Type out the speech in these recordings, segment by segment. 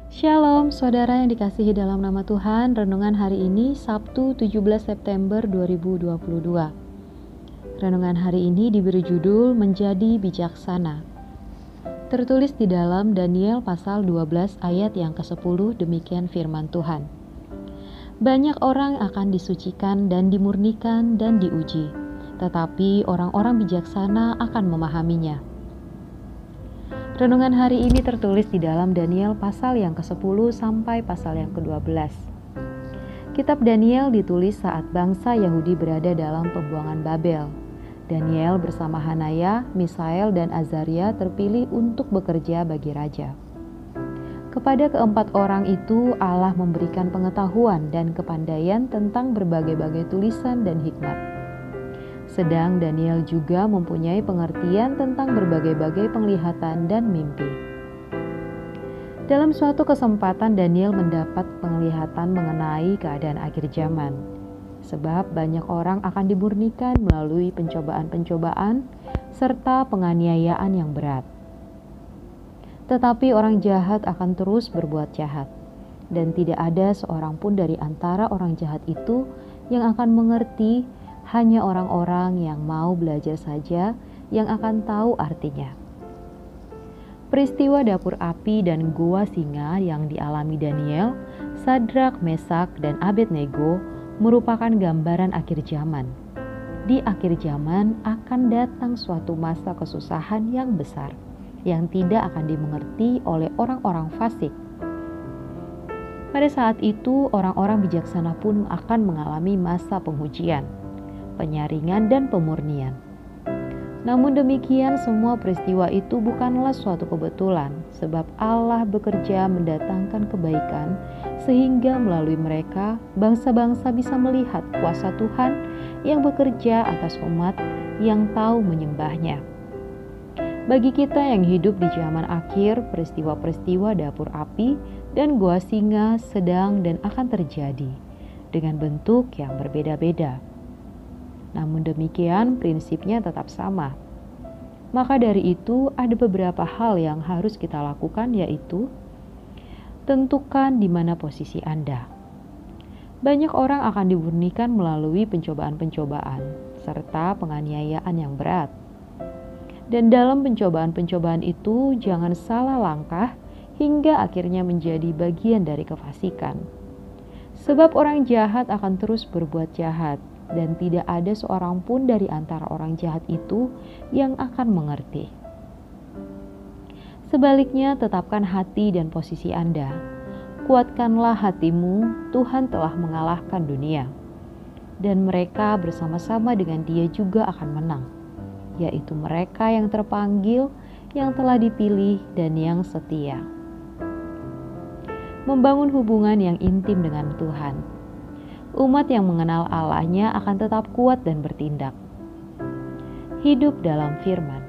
Shalom, saudara yang dikasihi dalam nama Tuhan. Renungan hari ini Sabtu 17 September 2022. Renungan hari ini diberi judul Menjadi Bijaksana. Tertulis di dalam Daniel pasal 12 ayat yang ke-10, demikian firman Tuhan. Banyak orang akan disucikan dan dimurnikan dan diuji, tetapi orang-orang bijaksana akan memahaminya. Renungan hari ini tertulis di dalam Daniel pasal yang ke-10 sampai pasal yang ke-12. Kitab Daniel ditulis saat bangsa Yahudi berada dalam pembuangan Babel. Daniel bersama Hanaya, Misael, dan Azaria terpilih untuk bekerja bagi raja. Kepada keempat orang itu Allah memberikan pengetahuan dan kepandaian tentang berbagai-bagai tulisan dan hikmat. Sedang Daniel juga mempunyai pengertian tentang berbagai-bagai penglihatan dan mimpi. Dalam suatu kesempatan Daniel mendapat penglihatan mengenai keadaan akhir zaman. Sebab banyak orang akan dimurnikan melalui pencobaan-pencobaan serta penganiayaan yang berat. Tetapi orang jahat akan terus berbuat jahat. Dan tidak ada seorang pun dari antara orang jahat itu yang akan mengerti. Hanya orang-orang yang mau belajar saja yang akan tahu artinya. Peristiwa dapur api dan gua singa yang dialami Daniel, Sadrak, Mesak, dan Abednego merupakan gambaran akhir zaman. Di akhir zaman akan datang suatu masa kesusahan yang besar, yang tidak akan dimengerti oleh orang-orang fasik. Pada saat itu, orang-orang bijaksana pun akan mengalami masa pengujian, penyaringan, dan pemurnian. Namun demikian, semua peristiwa itu bukanlah suatu kebetulan, sebab Allah bekerja mendatangkan kebaikan, sehingga melalui mereka, bangsa-bangsa bisa melihat kuasa Tuhan yang bekerja atas umat yang tahu menyembahnya. Bagi kita yang hidup di zaman akhir, peristiwa-peristiwa dapur api dan gua singa sedang dan akan terjadi, dengan bentuk yang berbeda-beda. Namun demikian, prinsipnya tetap sama. Maka dari itu, ada beberapa hal yang harus kita lakukan, yaitu tentukan di mana posisi Anda. Banyak orang akan dimurnikan melalui pencobaan-pencobaan serta penganiayaan yang berat. Dan dalam pencobaan-pencobaan itu, jangan salah langkah hingga akhirnya menjadi bagian dari kefasikan. Sebab orang jahat akan terus berbuat jahat, dan tidak ada seorang pun dari antara orang jahat itu yang akan mengerti. Sebaliknya, tetapkan hati dan posisi Anda. Kuatkanlah hatimu, Tuhan telah mengalahkan dunia. Dan mereka bersama-sama dengan Dia juga akan menang, yaitu mereka yang terpanggil, yang telah dipilih, dan yang setia. Membangun hubungan yang intim dengan Tuhan. Umat yang mengenal Allahnya akan tetap kuat dan bertindak. Hidup dalam firman.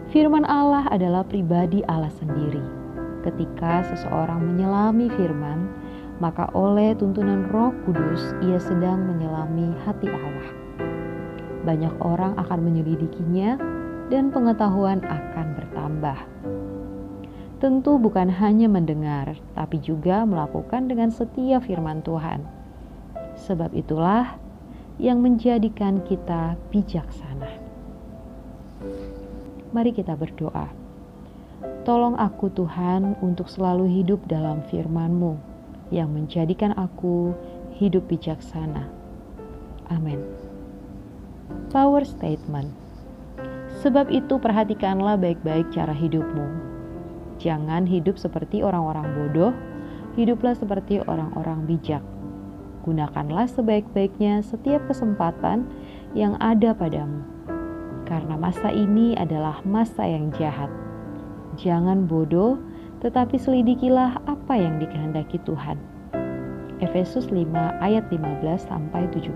Firman Allah adalah pribadi Allah sendiri. Ketika seseorang menyelami firman, maka oleh tuntunan Roh Kudus ia sedang menyelami hati Allah. Banyak orang akan menyelidikinya dan pengetahuan akan bertambah. Tentu bukan hanya mendengar, tapi juga melakukan dengan setia firman Tuhan. Sebab itulah yang menjadikan kita bijaksana. Mari kita berdoa. Tolong aku Tuhan untuk selalu hidup dalam firman-Mu yang menjadikan aku hidup bijaksana. Amin. Power statement. Sebab itu perhatikanlah baik-baik cara hidupmu. Jangan hidup seperti orang-orang bodoh, hiduplah seperti orang-orang bijak. Gunakanlah sebaik-baiknya setiap kesempatan yang ada padamu, karena masa ini adalah masa yang jahat. Jangan bodoh, tetapi selidikilah apa yang dikehendaki Tuhan. Efesus 5 ayat 15-17.